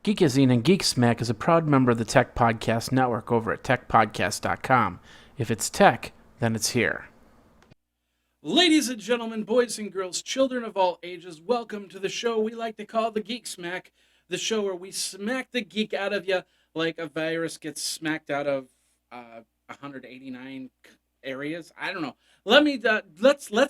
Geekazine and Geek Smack is a proud member of the Tech Podcast Network over at techpodcast.com. If it's tech, then it's here. Ladies and gentlemen, boys and girls, children of all ages, welcome to the show we like to call the Geek Smack, the show where we smack the geek out of you like a virus gets smacked out of 189 areas. I don't know. Let's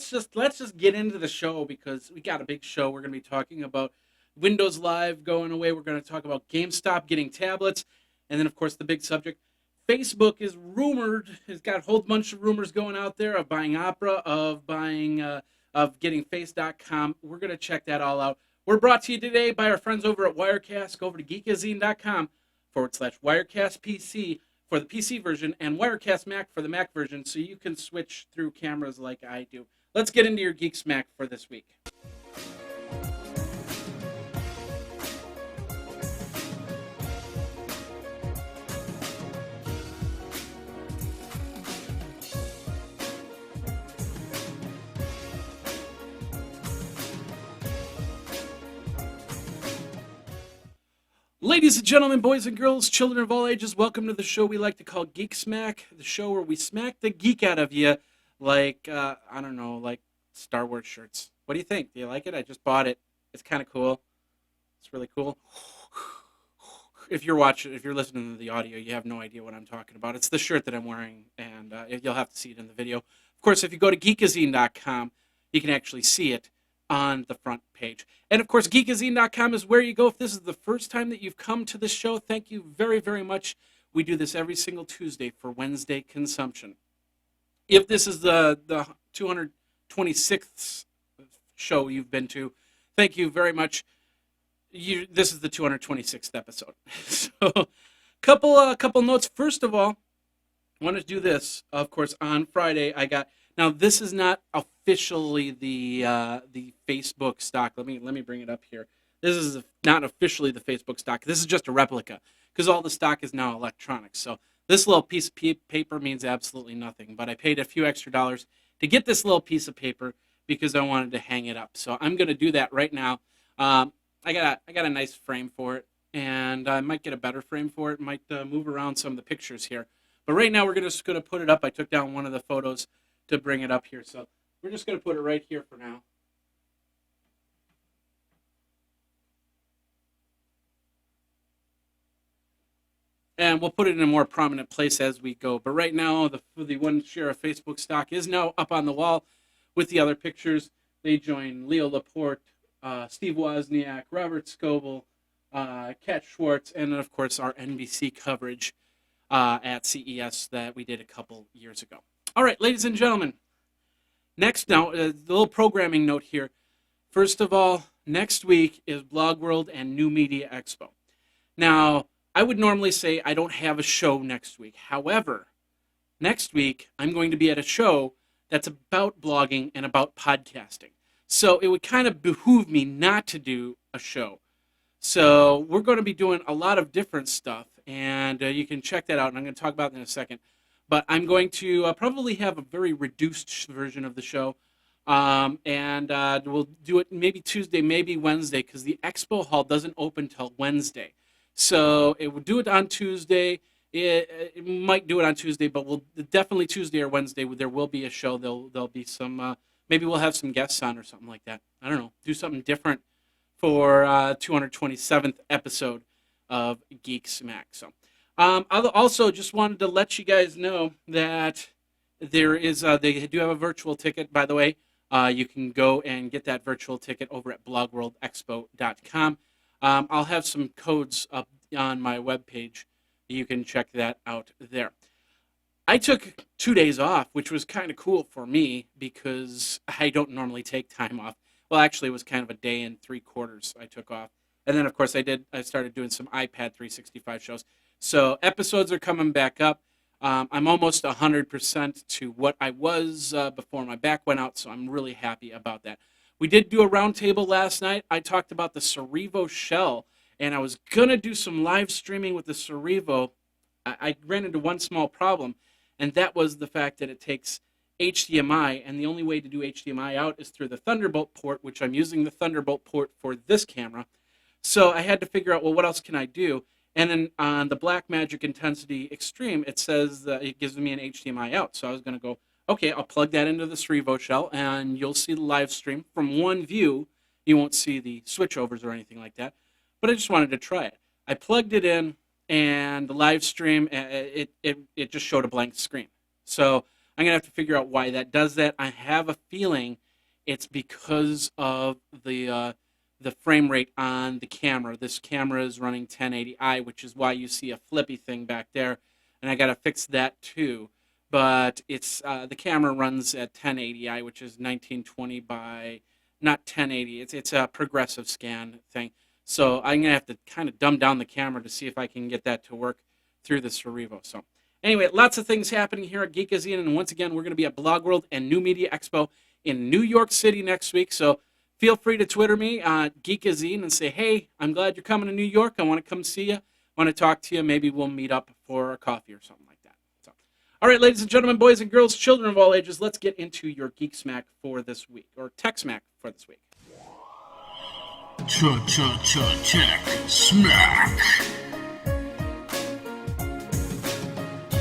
just get into the show because we got a big show. We're going to be talking about Windows Live going away. We're going to talk about GameStop getting tablets, and then of course the big subject. Facebook is rumored, has got a whole bunch of rumors going out there of buying Opera, of getting Face.com. We're going to check that all out. We're brought to you today by our friends over at Wirecast. Go over to geekazine.com/Wirecast PC for the PC version and Wirecast Mac for the Mac version so you can switch through cameras like I do. Let's get into your Geek Smack for this week. Ladies and gentlemen, boys and girls, children of all ages, welcome to the show we like to call Geek Smack, the show where we smack the geek out of you like, like Star Wars shirts. What do you think? Do you like it? I just bought it. It's kind of cool. It's really cool. If you're listening to the audio, you have no idea what I'm talking about. It's the shirt that I'm wearing, and you'll have to see it in the video. Of course, if you go to geekazine.com, you can actually see it on the front page. And of course, geekazine.com is where you go if this is the first time that you've come to this show. Thank you very, very much. We do this every single Tuesday for Wednesday consumption. If this is the 226th show you've been to, thank you very much. This is the 226th episode. So, couple notes. First of all, I want to do this. Of course, on Friday, Now, this is not officially the Facebook stock. Let me bring it up here. This is not officially the Facebook stock. This is just a replica because all the stock is now electronic. So this little piece of paper means absolutely nothing. But I paid a few extra dollars to get this little piece of paper because I wanted to hang it up. So I'm going to do that right now. I got a nice frame for it, and I might get a better frame for it. Might move around some of the pictures here. But right now we're just going to put it up. I took down one of the photos to bring it up here. So we're just going to put it right here for now. And we'll put it in a more prominent place as we go. But right now, the one share of Facebook stock is now up on the wall with the other pictures. They join Leo Laporte, Steve Wozniak, Robert Scoble, Kat Schwartz, and of course our NBC coverage at CES that we did a couple years ago. All right, ladies and gentlemen, next now, the little programming note here. First of all, next week is Blog World and New Media Expo. Now, I would normally say I don't have a show next week. However, next week I'm going to be at a show that's about blogging and about podcasting. So it would kind of behoove me not to do a show. So we're going to be doing a lot of different stuff, and you can check that out, and I'm going to talk about that in a second. But I'm going to probably have a very reduced version of the show, and we'll do it maybe Tuesday, maybe Wednesday, because the expo hall doesn't open till Wednesday. So it will do it on Tuesday. It might do it on Tuesday, but we'll definitely Tuesday or Wednesday. There will be a show. There'll be some. Maybe we'll have some guests on or something like that. I don't know. Do something different for 227th episode of Geek Smack. So. I also just wanted to let you guys know that there is they do have a virtual ticket, by the way. You can go and get that virtual ticket over at blogworldexpo.com. I'll have some codes up on my webpage. You can check that out there. I took 2 days off, which was kind of cool for me because I don't normally take time off. Well, actually, it was kind of a day and 3/4 I took off. And then, of course, I started doing some iPad 365 shows. So episodes are coming back up. I'm almost 100% to what I was before my back went out, so I'm really happy about that. We did do a roundtable last night. I talked about the Cerevo shell, and I was going to do some live streaming with the Cerevo. I ran into one small problem, and that was the fact that it takes HDMI, and the only way to do HDMI out is through the Thunderbolt port, which I'm using the Thunderbolt port for this camera. So I had to figure out, well, what else can I do? And then on the Blackmagic Intensity Extreme, it says that it gives me an HDMI out. So I was going to go, okay, I'll plug that into the Cerevo shell, and you'll see the live stream from one view. You won't see the switchovers or anything like that. But I just wanted to try it. I plugged it in, and the live stream, it just showed a blank screen. So I'm going to have to figure out why that does that. I have a feeling it's because of the frame rate on the camera. This camera is running 1080i, which is why you see a flippy thing back there, and I got to fix that too. But it's the camera runs at 1080i, which is 1920 by not 1080. It's a progressive scan thing. So I'm gonna have to kind of dumb down the camera to see if I can get that to work through the Cerevo. So anyway, lots of things happening here at Geekazine, and once again, we're going to be at Blog World and New Media Expo in New York City next week. So feel free to Twitter me, Geekazine, and say, hey, I'm glad you're coming to New York. I want to come see you. I want to talk to you. Maybe we'll meet up for a coffee or something like that. So, all right, ladies and gentlemen, boys and girls, children of all ages, let's get into your Geek Smack for this week, or Tech Smack for this week. Tech Smack.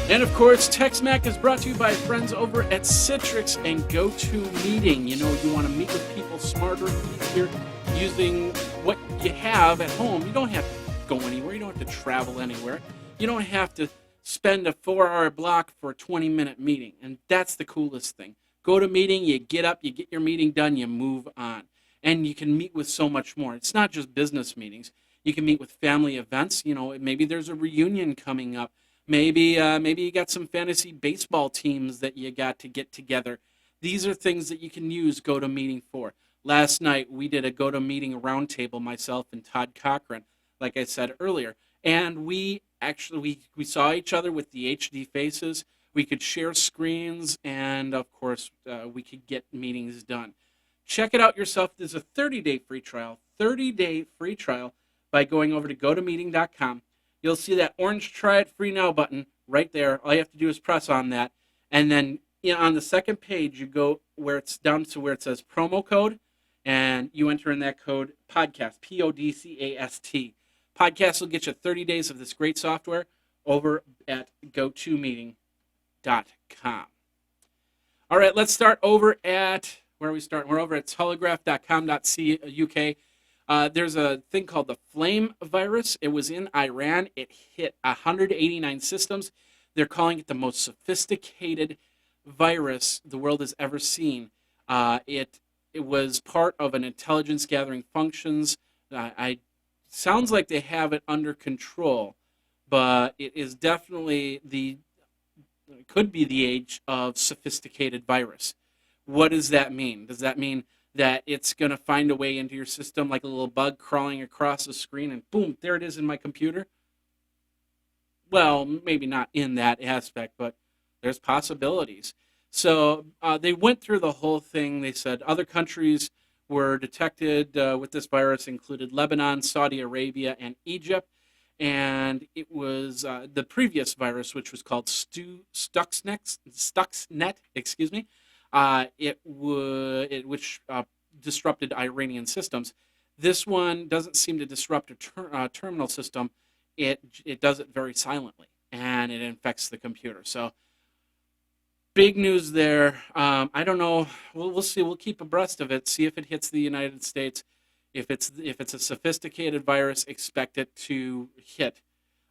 And of course, Tech Smack is brought to you by friends over at Citrix and GoToMeeting. You know, you want to meet with people smarter and easier using what you have at home. You don't have to go anywhere. You don't have to travel anywhere. You don't have to spend a 4-hour block for a 20-minute meeting. And that's the coolest thing. GoToMeeting, you get up, you get your meeting done, you move on. And you can meet with so much more. It's not just business meetings. You can meet with family events. You know, maybe there's a reunion coming up. Maybe you got some fantasy baseball teams that you got to get together. These are things that you can use GoToMeeting for. Last night, we did a GoToMeeting roundtable, myself and Todd Cochran, like I said earlier. And we saw each other with the HD faces. We could share screens, and of course, we could get meetings done. Check it out yourself. There's a 30-day free trial. 30-day free trial by going over to GoToMeeting.com. You'll see that orange Try It Free Now button right there. All you have to do is press on that. And then on the second page, you go where it's down to where it says promo code, and you enter in that code podcast, PODCAST. Podcast will get you 30 days of this great software over at GoToMeeting.com. All right, let's start over at, where are we starting? We're over at telegraph.com.uk. There's a thing called the Flame virus. It was in Iran. It hit 189 systems. They're calling it the most sophisticated virus the world has ever seen. It was part of an intelligence gathering functions. Sounds like they have it under control, but it is definitely could be the age of sophisticated virus. What does that mean? Does that mean that it's going to find a way into your system like a little bug crawling across the screen and boom, there it is in my computer? Well, maybe not in that aspect, but there's possibilities. So they went through the whole thing. They said other countries were detected with this virus, included Lebanon, Saudi Arabia, and Egypt. And it was the previous virus, which was called Stuxnet, which disrupted Iranian systems. This one doesn't seem to disrupt a terminal system. It does it very silently, and it infects the computer. So big news there. I don't know. We'll see. We'll keep abreast of it. See if it hits the United States. If it's a sophisticated virus, expect it to hit,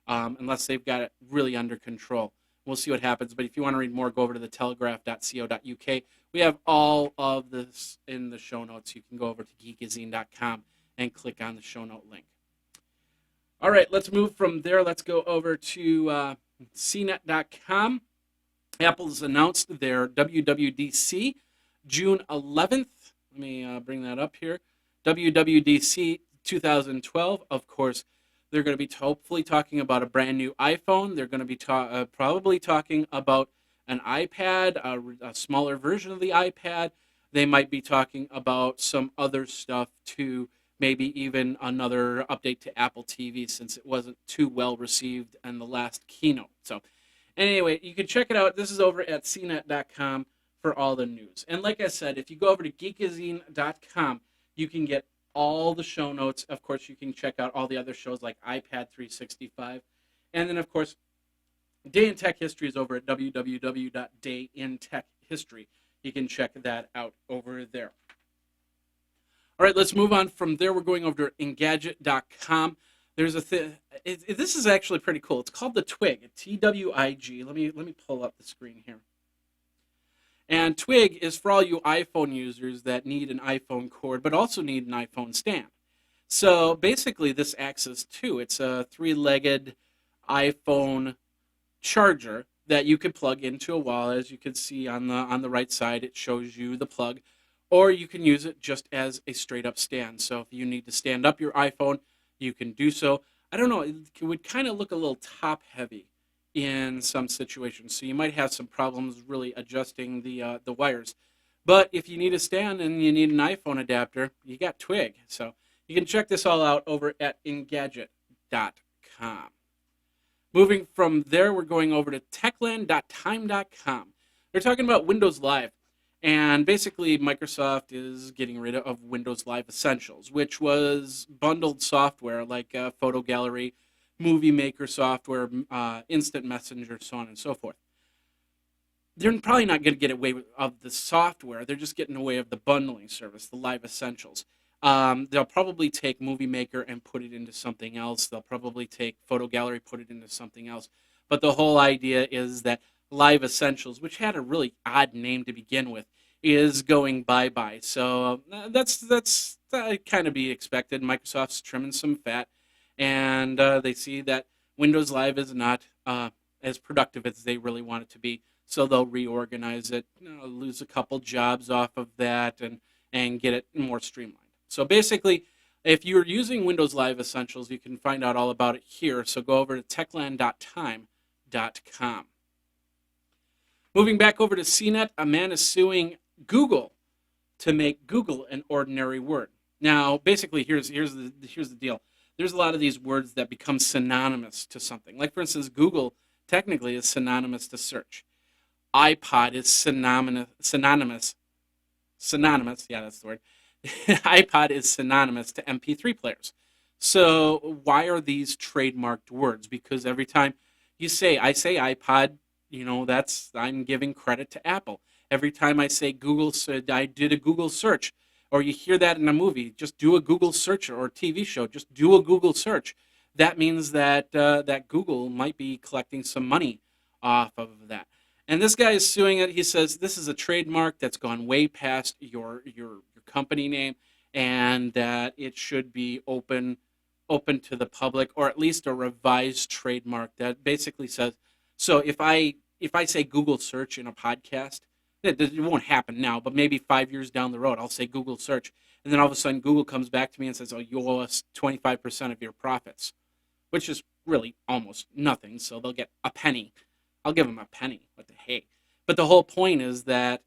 unless they've got it really under control. We'll see what happens. But if you want to read more, go over to the telegraph.co.uk. We have all of this in the show notes. You can go over to geekazine.com and click on the show note link. All right, let's move from there. Let's go over to cnet.com. Apple's announced their WWDC June 11th. Let me bring that up here. WWDC 2012, of course. They're going to be hopefully talking about a brand new iPhone. They're going to be probably talking about an iPad, a smaller version of the iPad. They might be talking about some other stuff too, maybe even another update to Apple TV since it wasn't too well received in the last keynote. So anyway, you can check it out. This is over at cnet.com for all the news. And like I said, if you go over to geekazine.com, you can get all the show notes. Of course, you can check out all the other shows like iPad 365. And then, of course, Day in Tech History is over at www.dayintechhistory. You can check that out over there. All right, let's move on from there. We're going over to Engadget.com. There's a thing. This is actually pretty cool. It's called the Twig. TWIG. Let me pull up the screen here. And Twig is for all you iPhone users that need an iPhone cord, but also need an iPhone stand. So basically, this acts as two. It's a three-legged iPhone charger that you could plug into a wall. As you can see on the right side, it shows you the plug. Or you can use it just as a straight-up stand. So if you need to stand up your iPhone, you can do so. I don't know, it would kind of look a little top-heavy in some situations. So you might have some problems really adjusting the wires. But if you need a stand and you need an iPhone adapter, you got Twig. So you can check this all out over at Engadget.com. Moving from there, we're going over to techland.time.com. They're talking about Windows Live. And basically, Microsoft is getting rid of Windows Live Essentials, which was bundled software like Photo Gallery, Movie Maker software, Instant Messenger, so on and so forth. They're probably not going to get away with the software. They're just getting away of the bundling service, the Live Essentials. They'll probably take Movie Maker and put it into something else. They'll probably take Photo Gallery, put it into something else. But the whole idea is that Live Essentials, which had a really odd name to begin with, is going bye-bye. So that's kind of be expected. Microsoft's trimming some fat, and they see that Windows Live is not as productive as they really want it to be. So they'll reorganize it, lose a couple jobs off of that, and get it more streamlined. So basically, if you're using Windows Live Essentials, you can find out all about it here. So go over to techland.time.com. Moving back over to CNET, a man is suing Google to make Google an ordinary word. Now, basically, here's the deal. There's a lot of these words that become synonymous to something. Like, for instance, Google technically is synonymous to search. iPod is synonymous. Yeah, that's the word. iPod is synonymous to MP3 players. So why are these trademarked words? Because every time I say iPod, I'm giving credit to Apple. Every time I say Google, I did a Google search, or you hear that in a movie, just do a Google search, or a TV show, just do a Google search. That means that that Google might be collecting some money off of that. And this guy is suing it. He says this is a trademark that's gone way past your company name, and that it should be open to the public, or at least a revised trademark that basically says, so if I say Google search in a podcast, it won't happen now, but maybe 5 years down the road, I'll say Google search, and then all of a sudden Google comes back to me and says, oh, you owe us 25% of your profits, which is really almost nothing, so they'll get a penny. I'll give them a penny. What the hey? But the whole point is that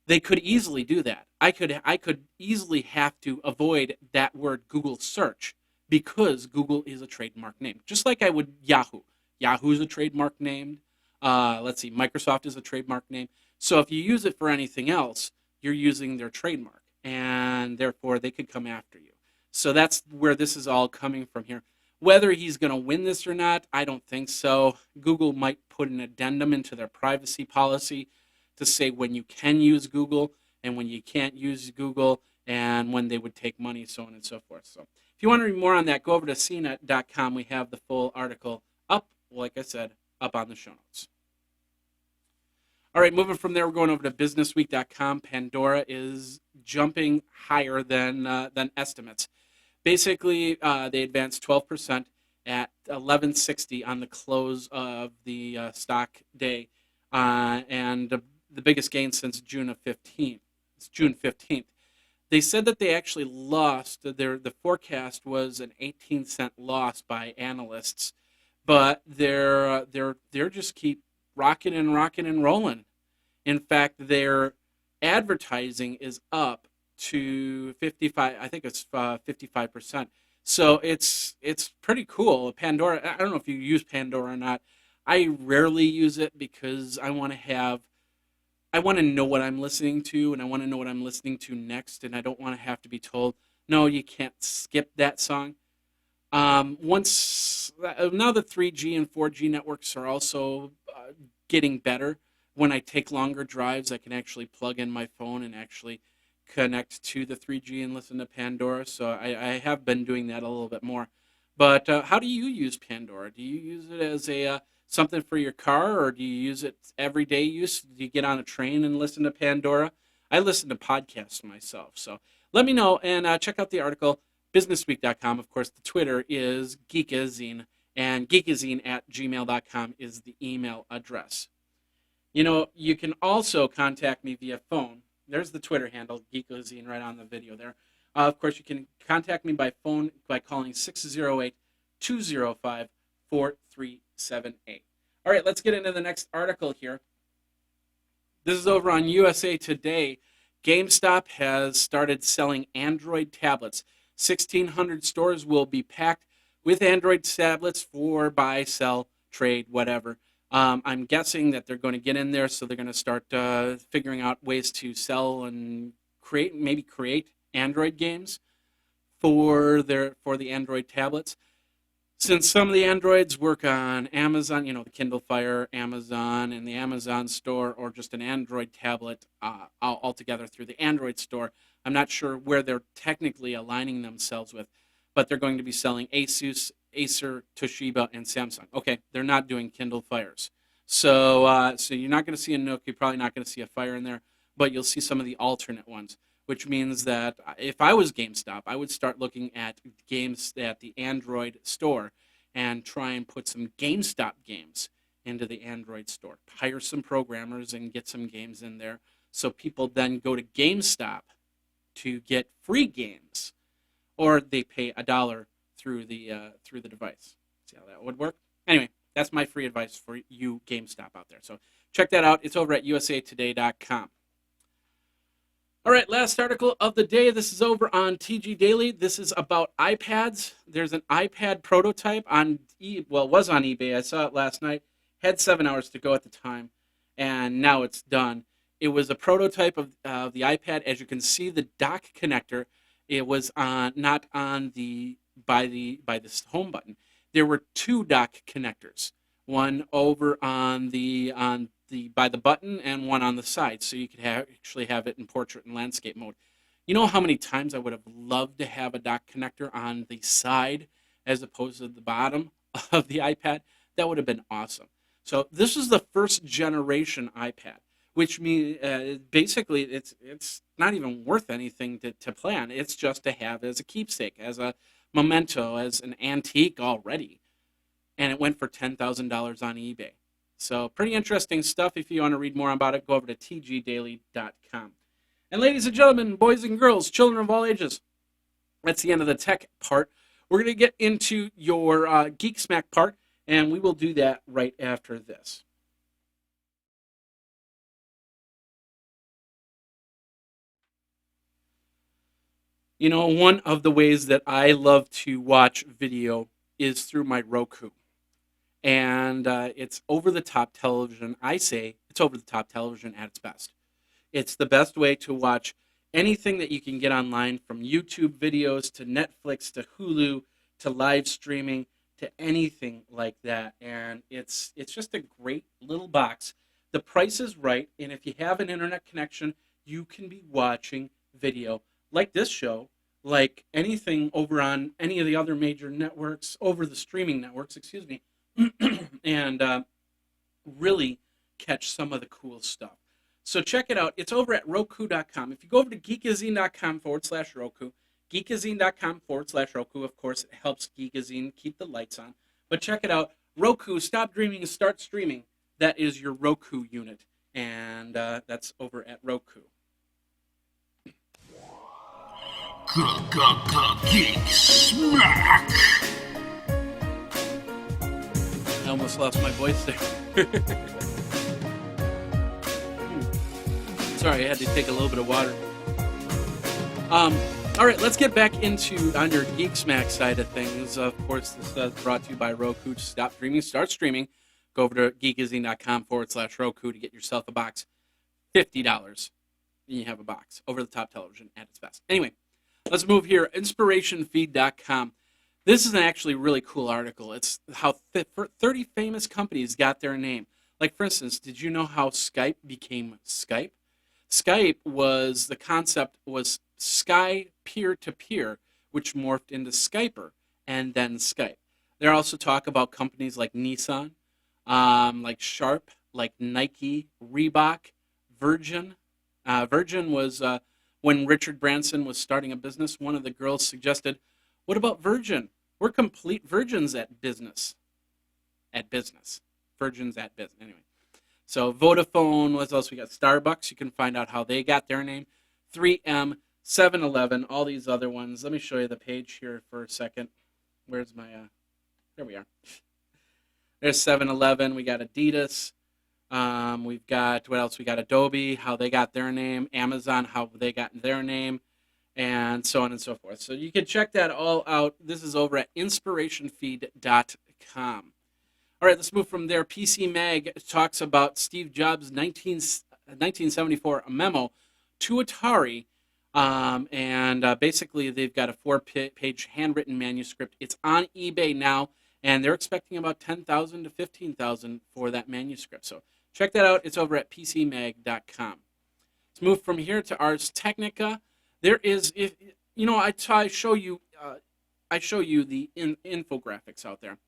they could easily do that. I could easily have to avoid that word Google search because Google is a trademark name. Just like I would Yahoo. Yahoo is a trademark name. Microsoft is a trademark name. So if you use it for anything else, you're using their trademark, and therefore they could come after you. So that's where this is all coming from here. Whether he's going to win this or not, I don't think so. Google might put an addendum into their privacy policy to say when you can use Google and when you can't use Google, and when they would take money, so on and so forth. So if you want to read more on that, go over to cnet.com. We have the full article up, like I said, up on the show notes. All right, moving from there, we're going over to businessweek.com. Pandora is jumping higher than estimates. Basically, they advanced 12% at 1160 on the close of the stock day, and the biggest gain since June 15th. They said that they actually lost. The forecast was an 18-cent loss by analysts, but they're just keep rocking and rolling. In fact, their advertising is up to 55. I think it's 55%. So it's pretty cool. Pandora. I don't know if you use Pandora or not. I rarely use it because I want to know what I'm listening to, and I want to know what I'm listening to next, and I don't want to have to be told No, you can't skip that song. Now the 3G and 4G networks are also getting better. When I take longer drives, I can actually plug in my phone and actually connect to the 3G and listen to Pandora. So I have been doing that a little bit more. But how do you use Pandora? Do you use it as a something for your car, or do you use it everyday use? Do you get on a train and listen to Pandora? I listen to podcasts myself, so let me know and check out the article businessweek.com. Of course, the Twitter is Geekazine, and geekazine@gmail.com is the email address. You know, you can also contact me via phone. There's the Twitter handle, Geekazine, right on the video there. Of course, you can contact me by phone by calling 608-205-4378. All right, let's get into the next article here. This is over on USA Today. GameStop has started selling Android tablets. 1,600 stores will be packed with Android tablets for buy, sell, trade, whatever. I'm guessing that they're going to get in there, so they're going to start figuring out ways to sell and create Android games for the Android tablets. Since some of the Androids work on Amazon, the Kindle Fire, Amazon, and the Amazon store, or just an Android tablet altogether through the Android store, I'm not sure where they're technically aligning themselves with, but they're going to be selling Asus, Acer, Toshiba, and Samsung. Okay, they're not doing Kindle Fires. So you're not going to see a Nook, you're probably not going to see a Fire in there, but you'll see some of the alternate ones, which means that if I was GameStop, I would start looking at games at the Android store and try and put some GameStop games into the Android store. Hire some programmers and get some games in there so people then go to GameStop to get free games, or they pay $1 through the device. See how that would work? Anyway, that's my free advice for you GameStop out there. So check that out. It's over at usatoday.com. All right, last article of the day. This is over on TG Daily. This is about iPads. There's an iPad prototype was on eBay. I saw it last night. Had 7 hours to go at the time, and now it's done. It was a prototype of the iPad. As you can see, the dock connector, it was not on by the home button. There were two dock connectors. One over on by the button and one on the side, so you could actually have it in portrait and landscape mode. You know how many times I would have loved to have a dock connector on the side as opposed to the bottom of the iPad? That would have been awesome. So this is the first generation iPad, which means basically it's not even worth anything to plan. It's just to have as a keepsake, as a memento, as an antique already. And it went for $10,000 on eBay. So pretty interesting stuff. If you want to read more about it, go over to tgdaily.com. And ladies and gentlemen, boys and girls, children of all ages, that's the end of the tech part. We're going to get into your Geek Smack part, and we will do that right after this. You know, one of the ways that I love to watch video is through my Roku. And it's over-the-top television. I say it's over-the-top television at its best. It's the best way to watch anything that you can get online, from YouTube videos to Netflix to Hulu to live streaming to anything like that. And it's just a great little box. The price is right, and if you have an internet connection, you can be watching video like this show, like anything over on any of the other major networks, over the streaming networks, excuse me, and really catch some of the cool stuff. So check it out. It's over at Roku.com. If you go over to Geekazine.com/Roku, Geekazine.com/Roku, of course, it helps Geekazine keep the lights on. But check it out. Roku, stop dreaming and start streaming. That is your Roku unit. And that's over at Roku. Geek Smack. I almost lost my voice there. Sorry, I had to take a little bit of water. All right, let's get back on your Geek Smack side of things. Of course, this is brought to you by Roku. Stop dreaming, start streaming. Go over to Geekazine.com/Roku to get yourself a box. $50. And you have a box. Over the top television at its best. Anyway, Let's move here. InspirationFeed.com. This is an actually really cool article. It's how 30 famous companies got their name. Like, for instance, did you know how Skype became Skype? Skype was the concept was Sky peer-to-peer, which morphed into Skyper and then Skype. They also talk about companies like Nissan, like Sharp, like Nike, Reebok, Virgin. Virgin was when Richard Branson was starting a business. One of the girls suggested, "What about Virgin? We're complete virgins at business." At business, virgins at business. Anyway, so Vodafone. What else we got? Starbucks. You can find out how they got their name. 3M, 7-Eleven, all these other ones. Let me show you the page here for a second. Where's my? There we are. There's 7-Eleven. We got Adidas. We've got, what else? We got Adobe, how they got their name. Amazon, how they got their name. And so on and so forth. So you can check that all out. This is over at inspirationfeed.com. All right, let's move from there. PC Mag talks about Steve Jobs' 1974 memo to Atari. And basically, they've got a 4-page handwritten manuscript. It's on eBay now. And they're expecting about $10,000 to $15,000 for that manuscript. So check that out. It's over at PCMag.com. Let's move from here to Ars Technica. There is, if you know, I show you the infographics out there,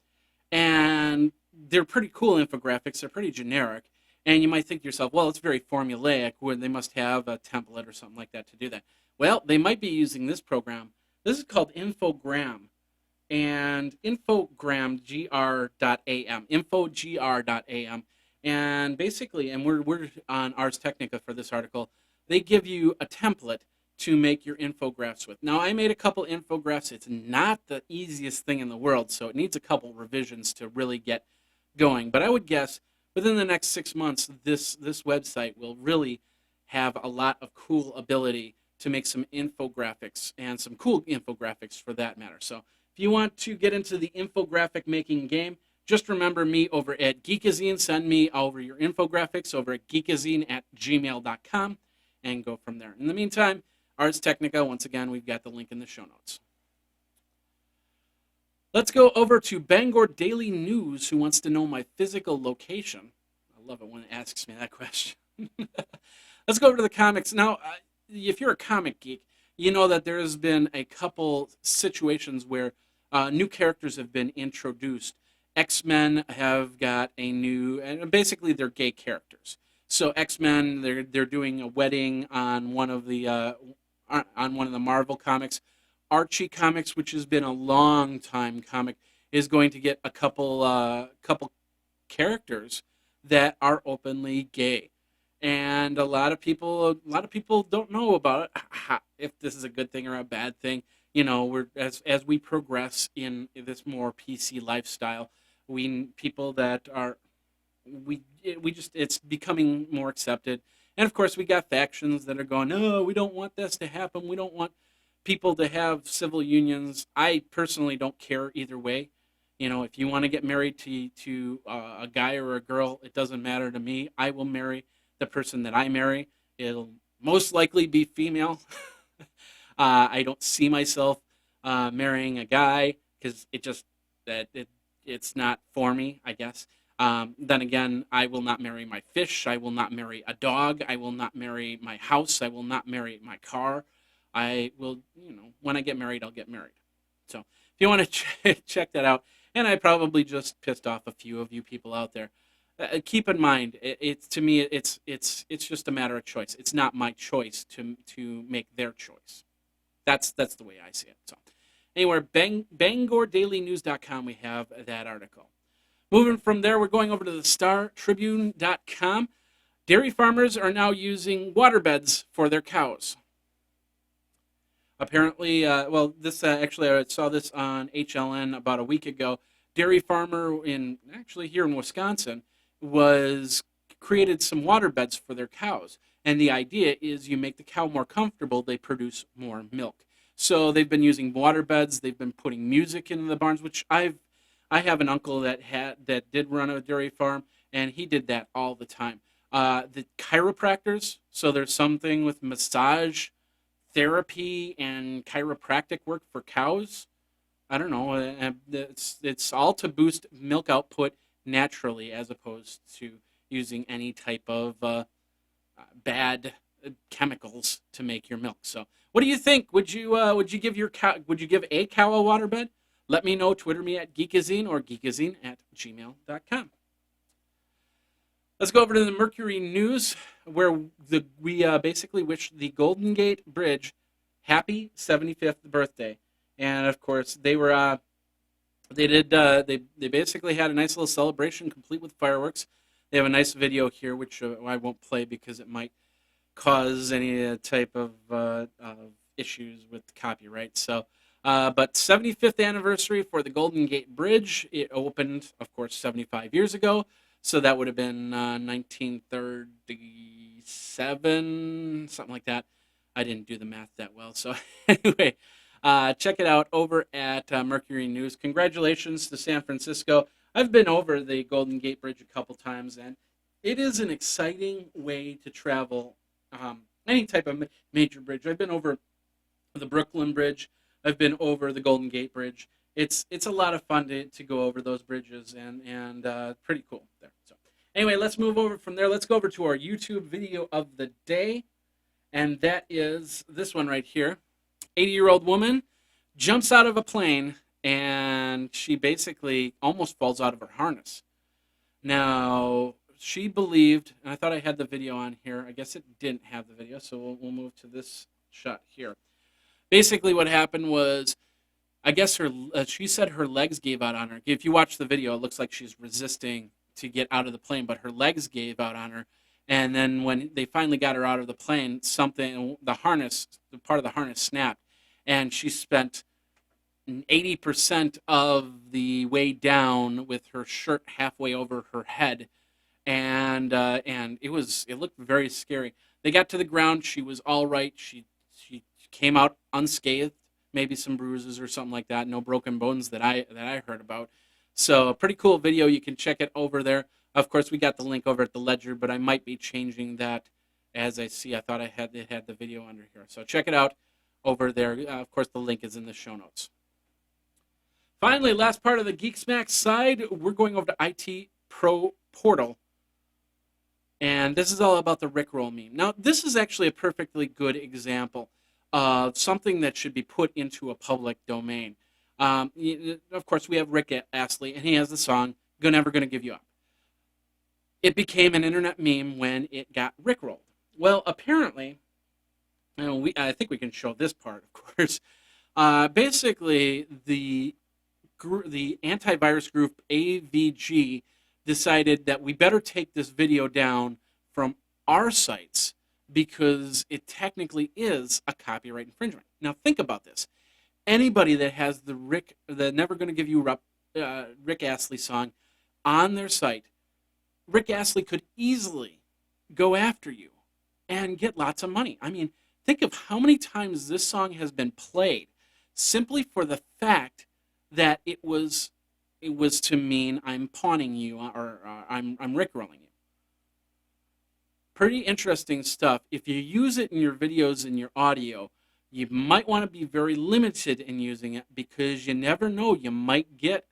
and they're pretty cool infographics. They're pretty generic, and you might think to yourself, well, it's very formulaic, where they must have a template or something like that to do that. Well, they might be using this program. This is called Infogram. And Infogram, gr.am, infogr.am. And basically, and we're on Ars Technica for this article, they give you a template to make your infographics with. Now, I made a couple infographics. It's not the easiest thing in the world, so it needs a couple revisions to really get going. But I would guess within the next 6 months, this website will really have a lot of cool ability to make some infographics, and some cool infographics for that matter. So if you want to get into the infographic making game, just remember me over at Geekazine. Send me over your infographics over at geekazine@gmail.com and go from there. In the meantime, Ars Technica, once again, we've got the link in the show notes. Let's go over to Bangor Daily News, who wants to know my physical location. I love it when it asks me that question. Let's go over to the comics. Now, if you're a comic geek, you know that there has been a couple situations where new characters have been introduced. X-Men have got a new, and basically they're gay characters. So X-Men, they're doing a wedding on one of the Marvel comics. Archie Comics, which has been a long time comic, is going to get a couple characters that are openly gay. And a lot of people don't know about it, if this is a good thing or a bad thing. You know, as we progress in this more PC lifestyle, it's becoming more accepted. And of course, we got factions that are going, no, we don't want this to happen. We don't want people to have civil unions. I personally don't care either way. You know, if you want to get married to a guy or a girl, it doesn't matter to me. I will marry the person that I marry. It'll most likely be female. I don't see myself marrying a guy because it's not for me, I guess. Then again, I will not marry my fish. I will not marry a dog. I will not marry my house. I will not marry my car. I will, when I get married, I'll get married. So if you want to check that out, and I probably just pissed off a few of you people out there. Keep in mind, to me, it's just a matter of choice. It's not my choice to make their choice. That's the way I see it. So, anyway, BangorDailyNews.com, we have that article. Moving from there, we're going over to the StarTribune.com. Dairy farmers are now using waterbeds for their cows. Apparently, actually, I saw this on HLN about a week ago. Dairy farmer here in Wisconsin created some water beds for their cows. And the idea is you make the cow more comfortable, they produce more milk. So they've been using water beds, they've been putting music in the barns, which I have an uncle that did run a dairy farm, and he did that all the time. The chiropractors, so there's something with massage therapy and chiropractic work for cows. I don't know. It's all to boost milk output naturally, as opposed to using any type of bad chemicals to make your milk. So, what do you think? Would you give a cow a waterbed? Let me know. Twitter me at Geekazine or geekazine@gmail.com. Let's go over to the Mercury News, where we basically wish the Golden Gate Bridge happy 75th birthday, and of course they basically had a nice little celebration, complete with fireworks. They have a nice video here, which I won't play because it might cause any type of issues with copyright. So, but 75th anniversary for the Golden Gate Bridge. It opened, of course, 75 years ago. So that would have been 1937, something like that. I didn't do the math that well. So anyway, check it out over at Mercury News. Congratulations to San Francisco. I've been over the Golden Gate Bridge a couple times, and it is an exciting way to travel any type of major bridge. I've been over the Brooklyn Bridge. I've been over the Golden Gate Bridge. It's a lot of fun to go over those bridges, and pretty cool there. So anyway, let's move over from there. Let's go over to our YouTube video of the day, and that is this one right here. 80-year-old woman jumps out of a plane, and she basically almost falls out of her harness. Now, she believed, and I thought I had the video on here. I guess it didn't have the video, so we'll move to this shot here. Basically, what happened was, I guess she said her legs gave out on her. If you watch the video, it looks like she's resisting to get out of the plane, but her legs gave out on her. And then when they finally got her out of the plane, the part of the harness snapped, and she spent 80% of the way down with her shirt halfway over her head, and it looked very scary. They got to the ground. She was all right. She came out unscathed. Maybe some bruises or something like that. No broken bones that I heard about. So a pretty cool video. You can check it over there. Of course, we got the link over at the Ledger, but I might be changing that as I see. I thought it had the video under here. So check it out over there. Of course, the link is in the show notes. Finally, last part of the Geek Smack side, we're going over to IT Pro Portal. And this is all about the Rickroll meme. Now, this is actually a perfectly good example of something that should be put into a public domain. Of course, we have Rick Astley, and he has the song "Never Gonna Give You Up." It became an internet meme when it got Rickrolled. Well, apparently, I think we can show this part, of course. Basically, the antivirus group AVG decided that we better take this video down from our sites, because it technically is a copyright infringement. Now think about this. Anybody that has the Never Gonna Give You Up Rick Astley song on their site, Rick Astley could easily go after you and get lots of money. I mean, think of how many times this song has been played simply for the fact that it was to mean I'm pawning you, or I'm rickrolling you. Pretty interesting stuff. If you use it in your videos and your audio, you might want to be very limited in using it, because you never know. You might get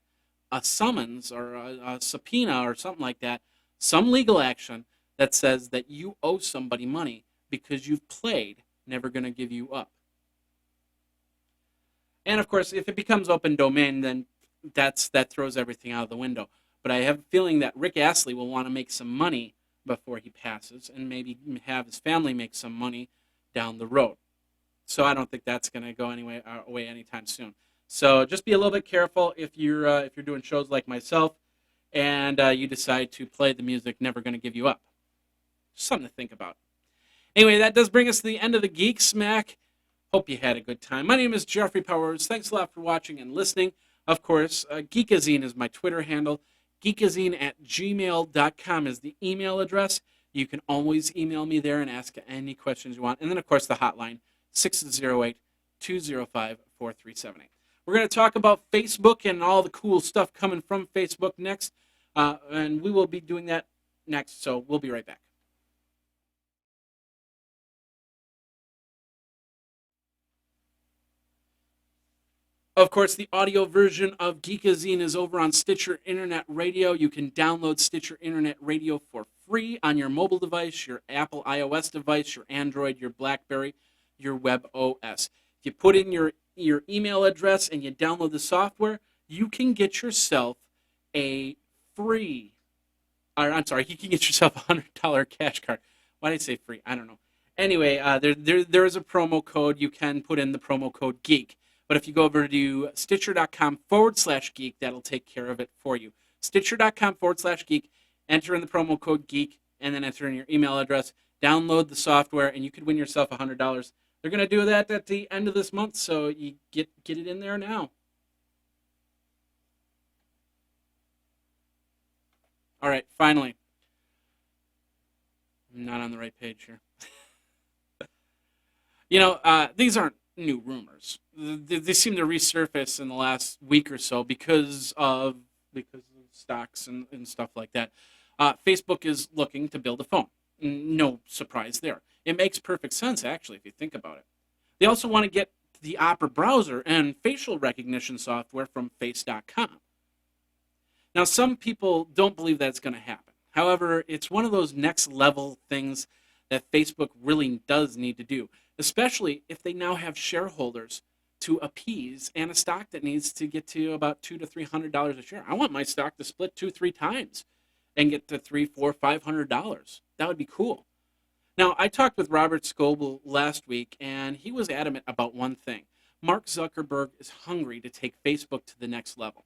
a summons or a subpoena or something like that, some legal action that says that you owe somebody money because you've played Never Gonna Give You Up. And of course, if it becomes open domain, then that throws everything out of the window. But I have a feeling that Rick Astley will want to make some money before he passes, and maybe have his family make some money down the road. So I don't think that's going to go away anytime soon. So just be a little bit careful if you're doing shows like myself, and you decide to play the music Never Gonna Give You Up. Just something to think about. Anyway, that does bring us to the end of the Geek Smack. Hope you had a good time. My name is Jeffrey Powers. Thanks a lot for watching and listening. Of course, Geekazine is my Twitter handle. Geekazine@gmail.com is the email address. You can always email me there and ask any questions you want. And then, of course, the hotline, 608-205-4378. We're going to talk about Facebook and all the cool stuff coming from Facebook next. And we will be doing that next, so we'll be right back. Of course, the audio version of Geekazine is over on Stitcher Internet Radio. You can download Stitcher Internet Radio for free on your mobile device, your Apple iOS device, your Android, your BlackBerry, your Web OS. If you put in your email address and you download the software, you can get yourself a free, or I'm sorry, you can get yourself a $100 cash card. Why did I say free? I don't know. Anyway, there is a promo code. You can put in the promo code GEEK. But if you go over to Stitcher.com/geek, that'll take care of it for you. Stitcher.com/geek, enter in the promo code GEEK, and then enter in your email address. Download the software, and you could win yourself $100. They're going to do that at the end of this month, so you get it in there now. All right, finally. I'm not on the right page here. These aren't new rumors. They seem to resurface in the last week or so because of stocks and stuff like that. Facebook is looking to build a phone. No surprise there. It makes perfect sense, actually, if you think about it. They also want to get the Opera browser and facial recognition software from Face.com. Now, some people don't believe that's going to happen. However, it's one of those next level things that Facebook really does need to do, especially if they now have shareholders to appease and a stock that needs to get to about $200 to $300 a share. I want my stock to split 2-3 times and get to $300, $400, $500. That would be cool. Now, I talked with Robert Scoble last week, and he was adamant about one thing. Mark Zuckerberg is hungry to take Facebook to the next level.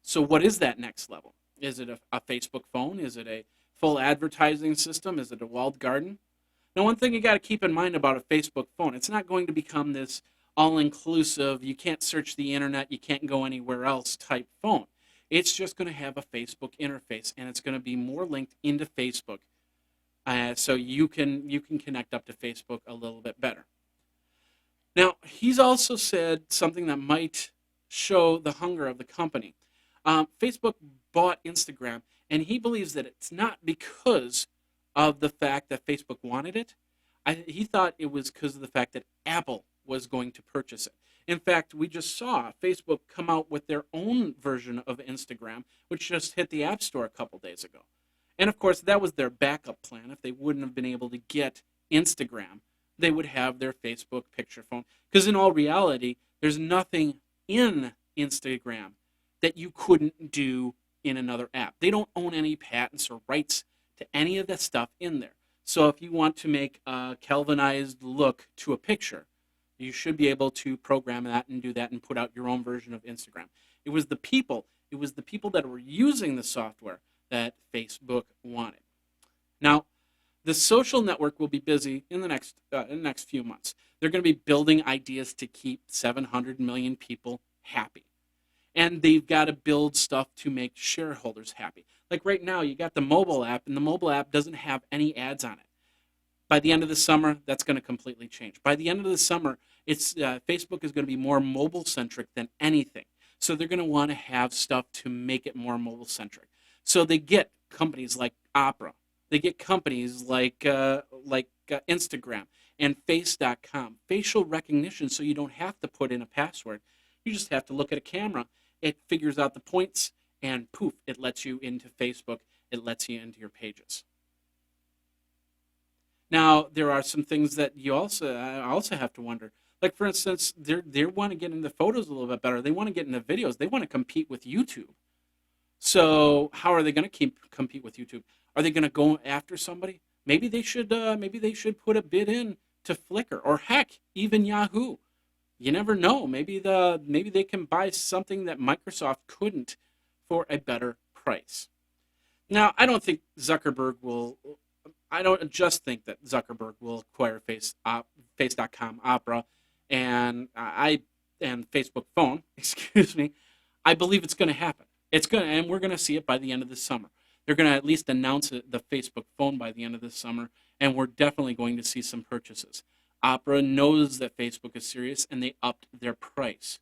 So what is that next level? Is it a Facebook phone? Is it a full advertising system? Is it a walled garden? Now, one thing you got to keep in mind about a Facebook phone, it's not going to become this all-inclusive, you can't search the internet, you can't go anywhere else type phone. It's just going to have a Facebook interface, and it's going to be more linked into Facebook, so you can connect up to Facebook a little bit better. Now, he's also said something that might show the hunger of the company. Facebook bought Instagram, and he believes that it's not because of the fact that Facebook wanted it. He thought it was because of the fact that Apple was going to purchase it. In fact, we just saw Facebook come out with their own version of Instagram, which just hit the App Store a couple days ago. And of course, that was their backup plan. If they wouldn't have been able to get Instagram, they would have their Facebook picture phone. Because in all reality, there's nothing in Instagram that you couldn't do in another app. They don't own any patents or rights to any of that stuff in there. So if you want to make a Calvinized look to a picture, you should be able to program that and do that and put out your own version of Instagram. It was the people that were using the software that Facebook wanted. Now, the social network will be busy in the next few months. They're going to be building ideas to keep 700 million people happy. And they've got to build stuff to make shareholders happy. Like right now, you got the mobile app, and the mobile app doesn't have any ads on it. By the end of the summer, that's going to completely change. By the end of the summer, Facebook is going to be more mobile-centric than anything. So they're going to want to have stuff to make it more mobile-centric. So they get companies like Opera. They get companies like Instagram and Face.com, facial recognition, so you don't have to put in a password. You just have to look at a camera. It figures out the points, and poof, it lets you into Facebook. It lets you into your pages. Now, there are some things that you also have to wonder. Like, for instance, they want to get into photos a little bit better. They want to get into videos. They want to compete with YouTube. So how are they going to compete with YouTube? Are they going to go after somebody? Maybe they should put a bid in to Flickr, or heck, even Yahoo. You never know. Maybe they can buy something that Microsoft couldn't for a better price. Now, I don't just think that Zuckerberg will acquire Face.com, Opera, and Facebook Phone. Excuse me. I believe it's going to happen. And we're going to see it by the end of this summer. They're going to at least announce the Facebook Phone by the end of this summer, and we're definitely going to see some purchases. Opera knows that Facebook is serious, and they upped their price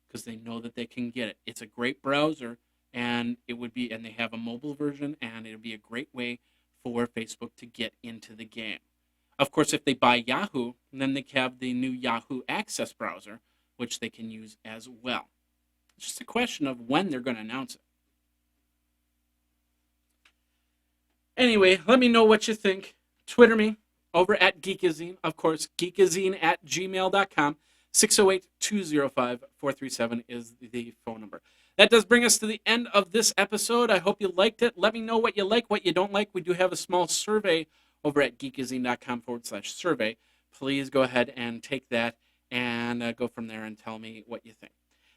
because they know that they can get it. It's a great browser, and they have a mobile version, and it would be a great way for Facebook to get into the game. Of course, if they buy Yahoo, then they have the new Yahoo Access browser, which they can use as well. It's just a question of when they're going to announce it. Anyway, let me know what you think. Twitter me over at Geekazine. Of course, geekazine at gmail.com. 608-205-437 is the phone number. That does bring us to the end of this episode. I hope you liked it. Let me know what you like, what you don't like. We do have a small survey over at geekazine.com/survey. Please go ahead and take that and go from there and tell me what you think.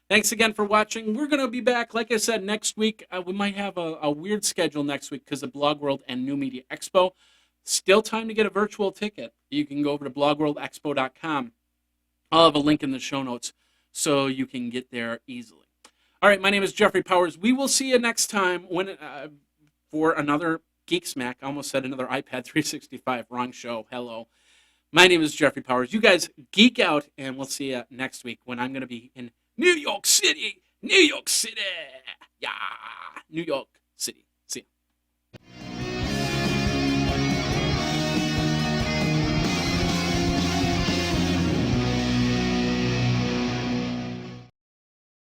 Thanks again for watching. We're going to be back, like I said, next week. We might have a weird schedule next week because of Blog World and New Media Expo. Still time to get a virtual ticket. You can go over to blogworldexpo.com. I'll have a link in the show notes so you can get there easily. All right, my name is Jeffrey Powers. We will see you next time for another Geek Smack. I almost said another iPad 365. Wrong show. Hello. My name is Jeffrey Powers. You guys geek out, and we'll see you next week when I'm going to be in New York City. New York City. Yeah, New York.